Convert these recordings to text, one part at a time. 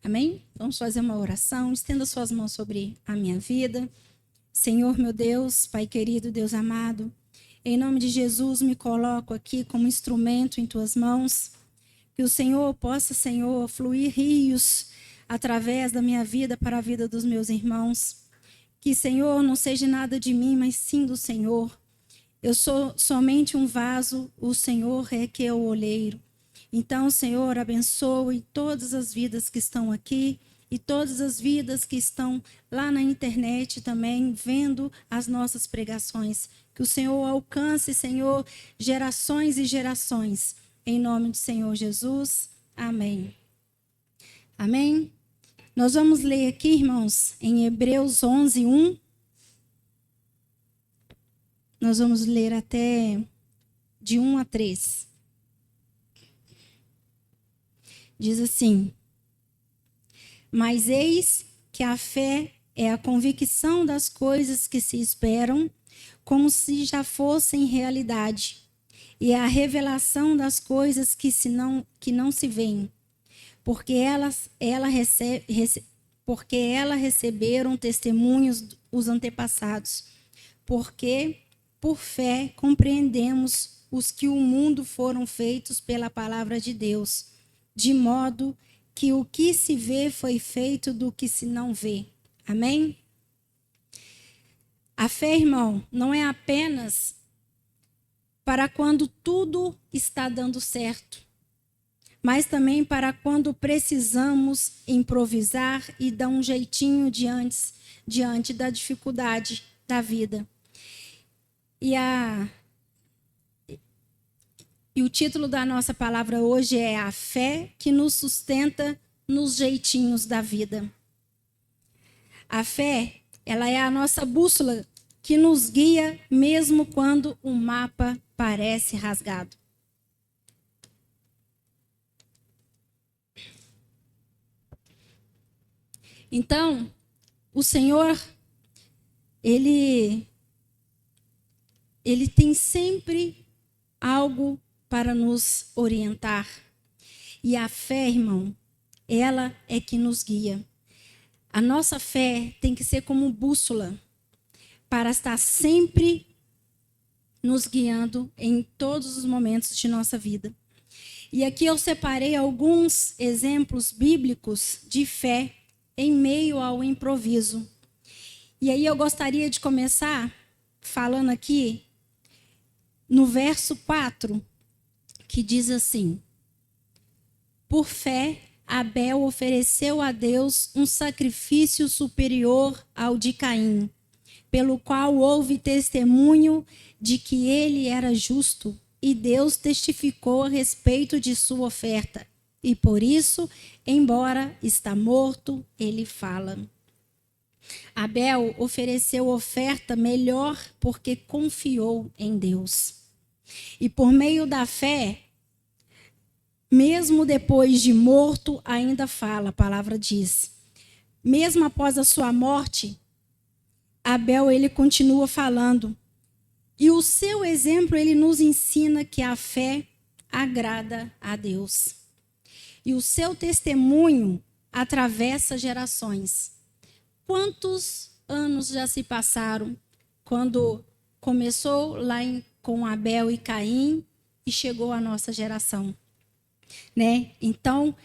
Amém? Vamos fazer uma oração. Estenda suas mãos sobre a minha vida. Senhor, meu Deus, Pai querido, Deus amado, em nome de Jesus, me coloco aqui como instrumento em tuas mãos. Que o Senhor possa, Senhor, fluir rios através da minha vida para a vida dos meus irmãos. Que, Senhor, não seja nada de mim, mas sim do Senhor. Eu sou somente um vaso, o Senhor é que é o oleiro. Então, Senhor, abençoe todas as vidas que estão aqui e todas as vidas que estão lá na internet também, vendo as nossas pregações. Que o Senhor alcance, Senhor, gerações e gerações. Em nome do Senhor Jesus. Amém. Amém? Nós vamos ler aqui, irmãos, em Hebreus 11, 1. Nós vamos ler até de 1 a 3. Diz assim: Mas eis que a fé é a convicção das coisas que se esperam, como se já fossem realidade, e é a revelação das coisas que não se veem, porque ela receberam testemunhos os antepassados, porque por fé compreendemos os que o mundo foram feitos pela palavra de Deus, de modo que o que se vê foi feito do que se não vê. Amém? A fé, irmão, não é apenas para quando tudo está dando certo, mas também para quando precisamos improvisar e dar um jeitinho diante da dificuldade da vida. E o título da nossa palavra hoje é A Fé que nos sustenta nos jeitinhos da vida. A fé, ela é a nossa bússola que nos guia mesmo quando o mapa parece rasgado. Então, o Senhor, Ele tem sempre algo para nos orientar. E a fé, irmão, ela é que nos guia. A nossa fé tem que ser como bússola para estar sempre nos guiando em todos os momentos de nossa vida. E aqui eu separei alguns exemplos bíblicos de fé em meio ao improviso. E aí eu gostaria de começar falando aqui no verso 4, que diz assim: Por fé, Abel ofereceu a Deus um sacrifício superior ao de Caim, pelo qual houve testemunho de que ele era justo, e Deus testificou a respeito de sua oferta. E por isso, embora está morto, ele fala. Abel ofereceu oferta melhor porque confiou em Deus. E por meio da fé, mesmo depois de morto, ainda fala, a palavra diz. Mesmo após a sua morte, Abel, ele continua falando. E o seu exemplo, ele nos ensina que a fé agrada a Deus. E o seu testemunho atravessa gerações. Quantos anos já se passaram quando começou lá com Abel e Caim e chegou a nossa geração? Né? Então,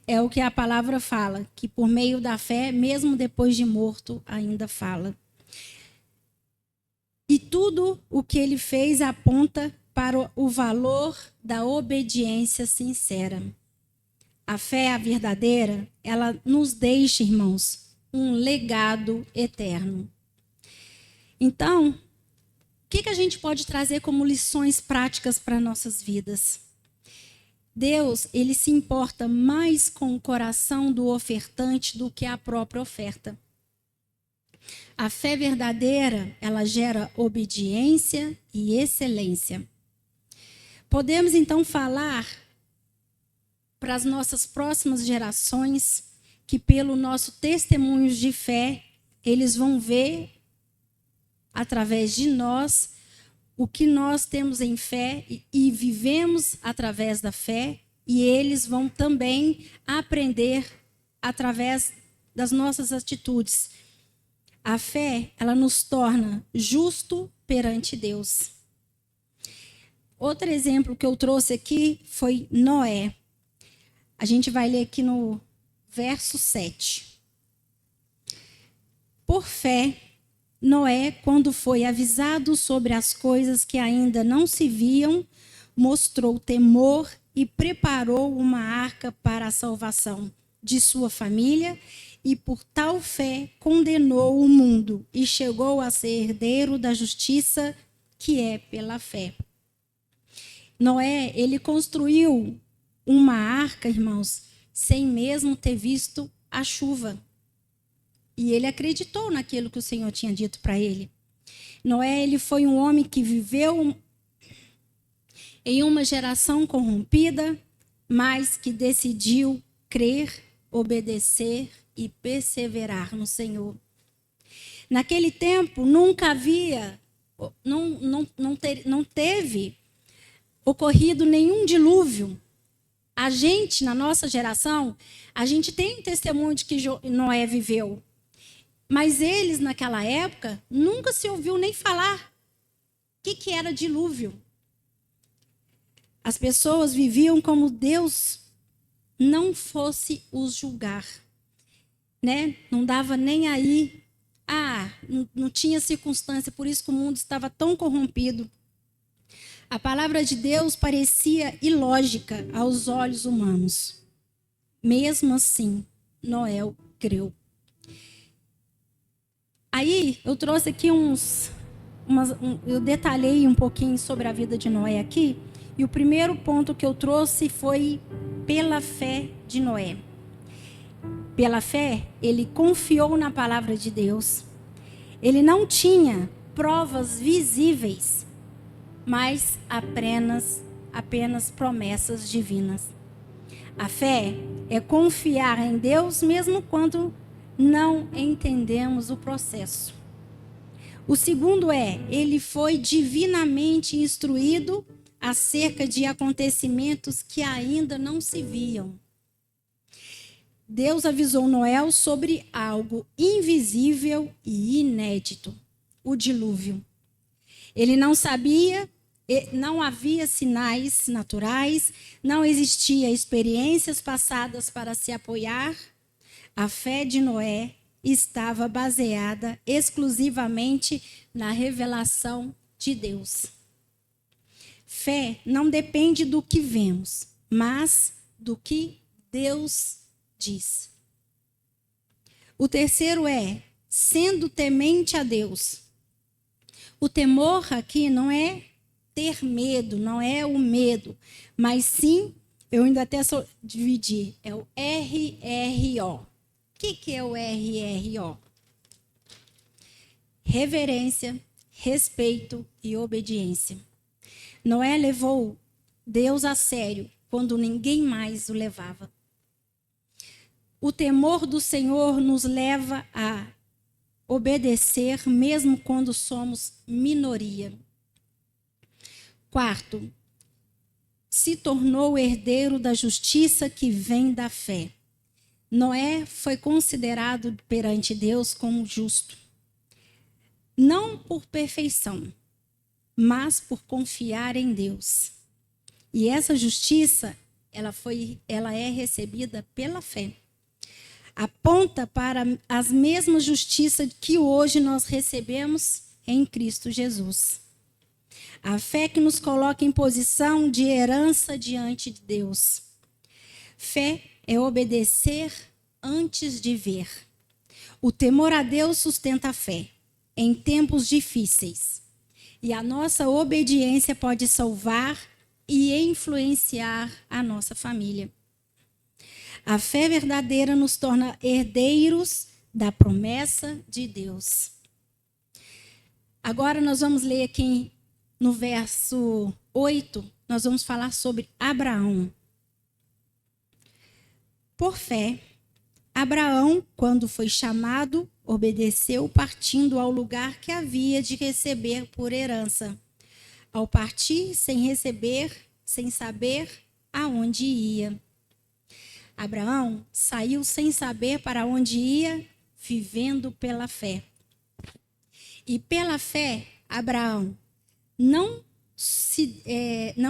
é o que a palavra fala, que por meio da fé, mesmo depois de morto, ainda fala. E tudo o que ele fez aponta para o valor da obediência sincera. A fé, a verdadeira, ela nos deixa, irmãos, um legado eterno. Então, o que a gente pode trazer como lições práticas para nossas vidas? Deus, ele se importa mais com o coração do ofertante do que a própria oferta. A fé verdadeira, ela gera obediência e excelência. Podemos, então, falar para as nossas próximas gerações que, pelo nosso testemunho de fé, eles vão ver, através de nós, o que nós temos em fé e vivemos através da fé, e eles vão também aprender através das nossas atitudes. A fé, ela nos torna justo perante Deus. Outro exemplo que eu trouxe aqui foi Noé. A gente vai ler aqui no verso 7. Por fé, Noé, quando foi avisado sobre as coisas que ainda não se viam, mostrou temor e preparou uma arca para a salvação de sua família, e por tal fé condenou o mundo e chegou a ser herdeiro da justiça que é pela fé. Noé, ele construiu uma arca, irmãos, sem mesmo ter visto a chuva. E ele acreditou naquilo que o Senhor tinha dito para ele. Noé, ele foi um homem que viveu em uma geração corrompida, mas que decidiu crer, obedecer e perseverar no Senhor. Naquele tempo, nunca havia, não teve ocorrido nenhum dilúvio. A gente, na nossa geração, a gente tem testemunho de que Noé viveu. Mas eles, naquela época, nunca se ouviu nem falar o que era dilúvio. As pessoas viviam como Deus não fosse os julgar, né? Não dava nem aí. Não tinha circunstância, por isso que o mundo estava tão corrompido. A palavra de Deus parecia ilógica aos olhos humanos. Mesmo assim, Noé creu. Aí, eu trouxe aqui eu detalhei um pouquinho sobre a vida de Noé aqui, e o primeiro ponto que eu trouxe foi pela fé de Noé. Pela fé, ele confiou na palavra de Deus. Ele não tinha provas visíveis, mas apenas promessas divinas. A fé é confiar em Deus mesmo quando não entendemos o processo. O segundo ele foi divinamente instruído acerca de acontecimentos que ainda não se viam. Deus avisou Noé sobre algo invisível e inédito, o dilúvio. Ele não sabia, não havia sinais naturais, não existia experiências passadas para se apoiar. A fé de Noé estava baseada exclusivamente na revelação de Deus. Fé não depende do que vemos, mas do que Deus diz. O terceiro sendo temente a Deus. O temor aqui não é ter medo, não é o medo, mas sim, eu ainda até dividi, é o RRO. O que é o RRO? Reverência, respeito e obediência. Noé levou Deus a sério quando ninguém mais o levava. O temor do Senhor nos leva a obedecer mesmo quando somos minoria. Quarto, se tornou herdeiro da justiça que vem da fé. Noé foi considerado perante Deus como justo. Não por perfeição, mas por confiar em Deus. E essa justiça, ela é recebida pela fé. Aponta para as mesmas justiças que hoje nós recebemos em Cristo Jesus. A fé que nos coloca em posição de herança diante de Deus. Fé é obedecer antes de ver. O temor a Deus sustenta a fé em tempos difíceis. E a nossa obediência pode salvar e influenciar a nossa família. A fé verdadeira nos torna herdeiros da promessa de Deus. Agora nós vamos ler aqui no verso 8, nós vamos falar sobre Abraão. Por fé, Abraão, quando foi chamado, obedeceu partindo ao lugar que havia de receber por herança. Ao partir sem receber, sem saber aonde ia. Abraão saiu sem saber para onde ia, vivendo pela fé. E pela fé, Abraão não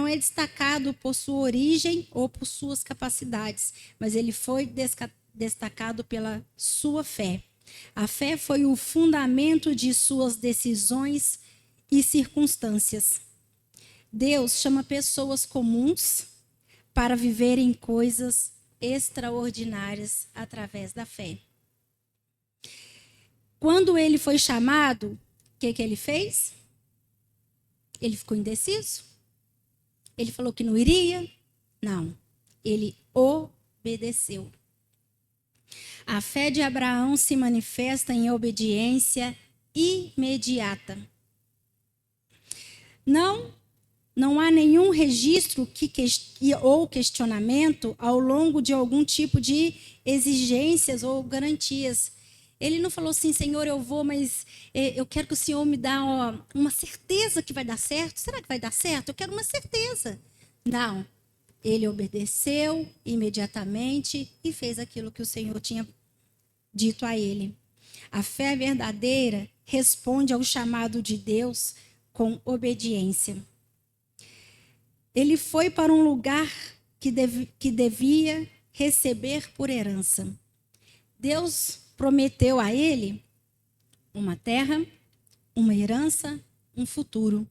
é destacado por sua origem ou por suas capacidades, mas ele foi destacado pela sua fé. A fé foi o fundamento de suas decisões e circunstâncias. Deus chama pessoas comuns para viverem coisas extraordinárias através da fé. Quando ele foi chamado, o que ele fez? Ele ficou indeciso? Ele falou que não iria? Não. Ele obedeceu. A fé de Abraão se manifesta em obediência imediata. Não há nenhum registro ou questionamento ao longo de algum tipo de exigências ou garantias. Ele não falou assim, Senhor, eu vou, mas eu quero que o Senhor me dê uma certeza que vai dar certo. Será que vai dar certo? Eu quero uma certeza. Não. Ele obedeceu imediatamente e fez aquilo que o Senhor tinha dito a ele. A fé verdadeira responde ao chamado de Deus com obediência. Ele foi para um lugar que devia receber por herança. Deus prometeu a ele uma terra, uma herança, um futuro.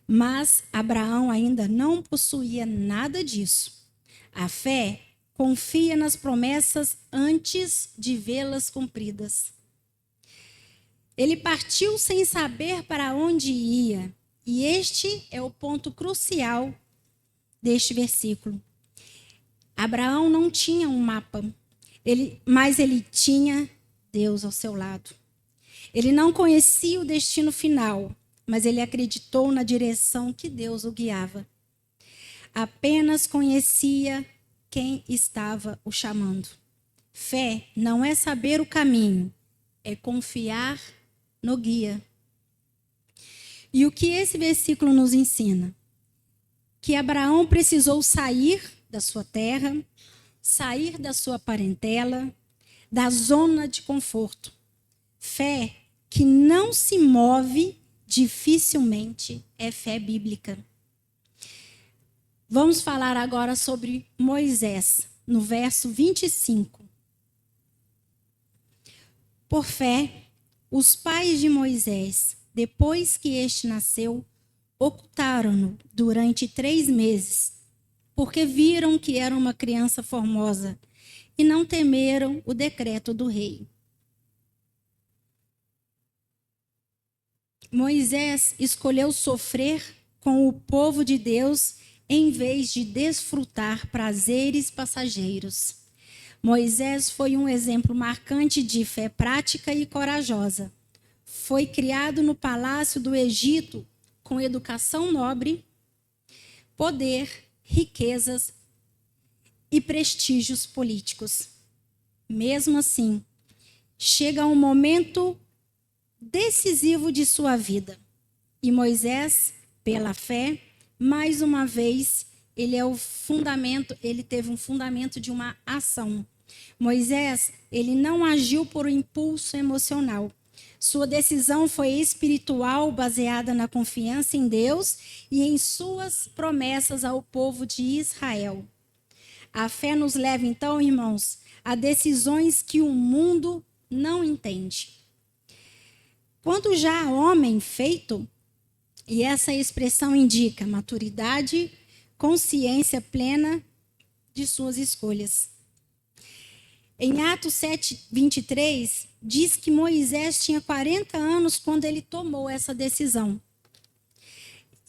Mas Abraão ainda não possuía nada disso. A fé confia nas promessas antes de vê-las cumpridas. Ele partiu sem saber para onde ia. E este é o ponto crucial deste versículo. Abraão não tinha um mapa, mas ele tinha Deus ao seu lado. Ele não conhecia o destino final, mas ele acreditou na direção que Deus o guiava. Apenas conhecia quem estava o chamando. Fé não é saber o caminho, é confiar no guia. E o que esse versículo nos ensina? Que Abraão precisou sair da sua terra, sair da sua parentela, da zona de conforto. Fé que não se move dificilmente é fé bíblica. Vamos falar agora sobre Moisés, no verso 25. Por fé, os pais de Moisés, depois que este nasceu, ocultaram-no durante 3 meses, porque viram que era uma criança formosa e não temeram o decreto do rei. Moisés escolheu sofrer com o povo de Deus em vez de desfrutar prazeres passageiros. Moisés foi um exemplo marcante de fé prática e corajosa. Foi criado no palácio do Egito com educação nobre, poder, riquezas e prestígios políticos. Mesmo assim, chega um momento decisivo de sua vida. E Moisés, pela fé, mais uma vez, ele teve um fundamento de uma ação. Moisés, ele não agiu por impulso emocional. Sua decisão foi espiritual, baseada na confiança em Deus e em suas promessas ao povo de Israel. A fé nos leva, então, irmãos, a decisões que o mundo não entende. Quando já homem feito, e essa expressão indica maturidade, consciência plena de suas escolhas. Em Atos 7, 23, diz que Moisés tinha 40 anos quando ele tomou essa decisão.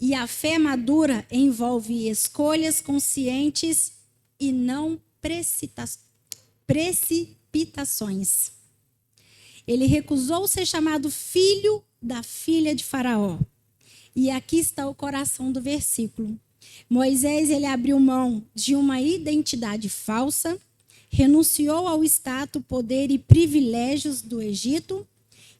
E a fé madura envolve escolhas conscientes e não precipitações. Ele recusou ser chamado filho da filha de Faraó. E aqui está o coração do versículo. Moisés, ele abriu mão de uma identidade falsa, renunciou ao status, poder e privilégios do Egito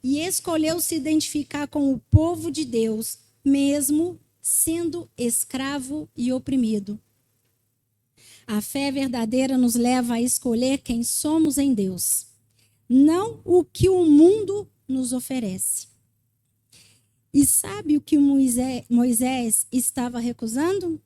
e escolheu se identificar com o povo de Deus, mesmo sendo escravo e oprimido. A fé verdadeira nos leva a escolher quem somos em Deus, não o que o mundo nos oferece. E sabe o que Moisés estava recusando?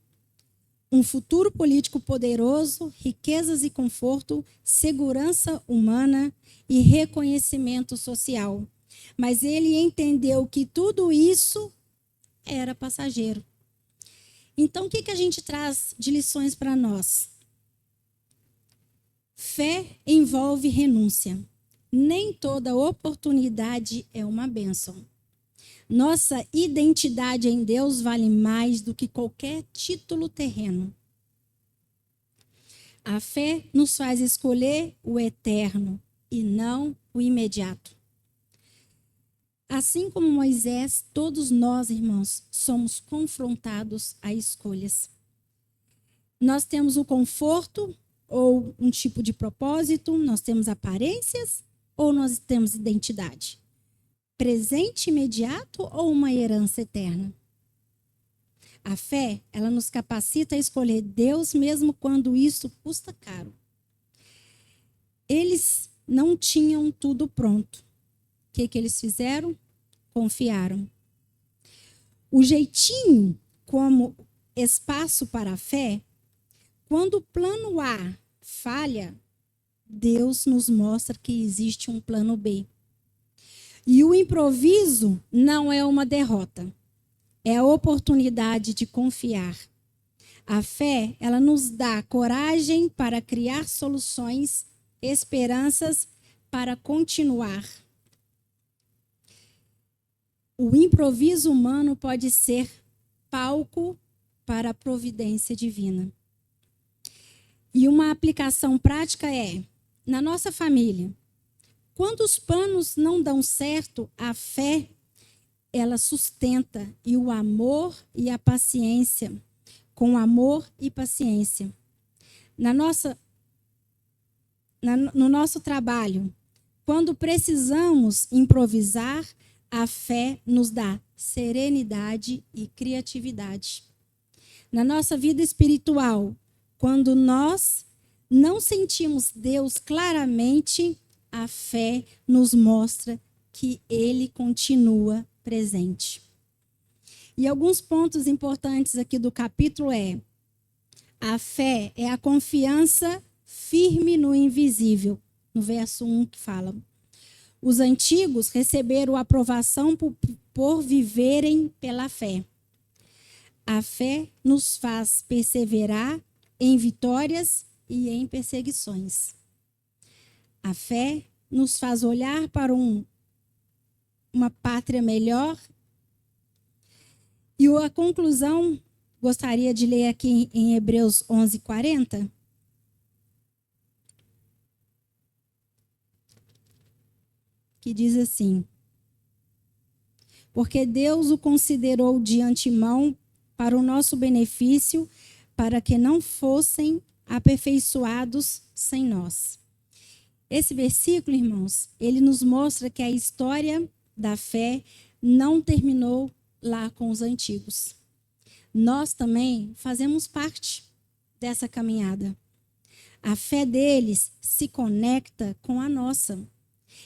Um futuro político poderoso, riquezas e conforto, segurança humana e reconhecimento social. Mas ele entendeu que tudo isso era passageiro. Então, o que a gente traz de lições para nós? Fé envolve renúncia. Nem toda oportunidade é uma bênção. Nossa identidade em Deus vale mais do que qualquer título terreno. A fé nos faz escolher o eterno e não o imediato. Assim como Moisés, todos nós, irmãos, somos confrontados a escolhas. Nós temos o conforto ou um tipo de propósito, nós temos aparências ou nós temos identidade? Presente imediato ou uma herança eterna? A fé, ela nos capacita a escolher Deus mesmo quando isso custa caro. Eles não tinham tudo pronto. O que eles fizeram? Confiaram. O jeitinho como espaço para a fé, quando o plano A falha, Deus nos mostra que existe um plano B. E o improviso não é uma derrota. É a oportunidade de confiar. A fé, ela nos dá coragem para criar soluções, esperanças para continuar. O improviso humano pode ser palco para a providência divina. E uma aplicação prática é, na nossa família, quando os planos não dão certo, a fé, ela sustenta, e o amor e a paciência, com amor e paciência. No nosso trabalho, quando precisamos improvisar, a fé nos dá serenidade e criatividade. Na nossa vida espiritual, quando nós não sentimos Deus claramente, a fé nos mostra que Ele continua presente. E alguns pontos importantes aqui do capítulo a fé é a confiança firme no invisível. No verso 1 que fala. Os antigos receberam aprovação por viverem pela fé. A fé nos faz perseverar em vitórias e em perseguições. A fé nos faz olhar para uma pátria melhor. E a conclusão, gostaria de ler aqui em Hebreus 11:40. Que diz assim: porque Deus o considerou de antemão para o nosso benefício, para que não fossem aperfeiçoados sem nós. Esse versículo, irmãos, ele nos mostra que a história da fé não terminou lá com os antigos. Nós também fazemos parte dessa caminhada. A fé deles se conecta com a nossa.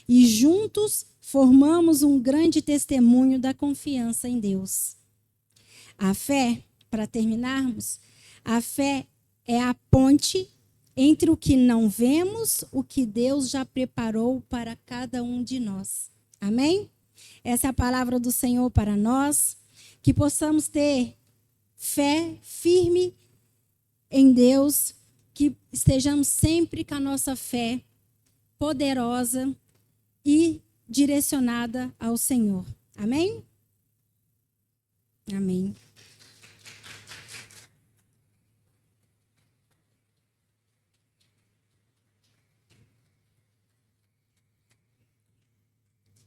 E juntos formamos um grande testemunho da confiança em Deus. A fé, para terminarmos, a fé é a ponte entre o que não vemos, o que Deus já preparou para cada um de nós. Amém? Essa é a palavra do Senhor para nós, que possamos ter fé firme em Deus, que estejamos sempre com a nossa fé poderosa e direcionada ao Senhor. Amém? Amém.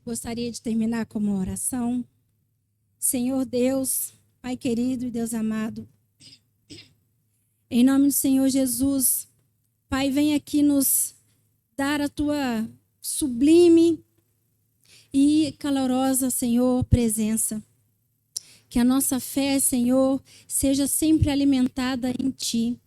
Gostaria de terminar com uma oração. Senhor Deus, Pai querido e Deus amado, em nome do Senhor Jesus, Pai, vem aqui nos dar a Tua sublime e calorosa, Senhor, presença. Que a nossa fé, Senhor, seja sempre alimentada em Ti.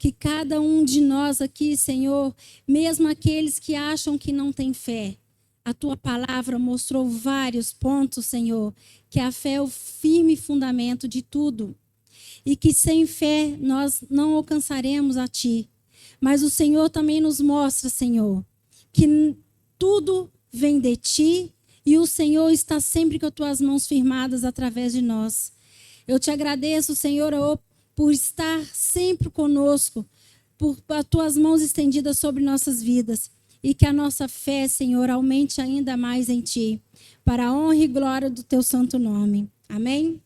que cada um de nós aqui, Senhor, mesmo aqueles que acham que não têm fé, a tua palavra mostrou vários pontos, Senhor, que a fé é o firme fundamento de tudo. E que sem fé nós não alcançaremos a ti. Mas o Senhor também nos mostra, Senhor, que tudo vem de ti e o Senhor está sempre com as tuas mãos firmadas através de nós. Eu te agradeço, Senhor, por estar sempre conosco, por as tuas mãos estendidas sobre nossas vidas. E que a nossa fé, Senhor, aumente ainda mais em ti, para a honra e glória do teu santo nome. Amém?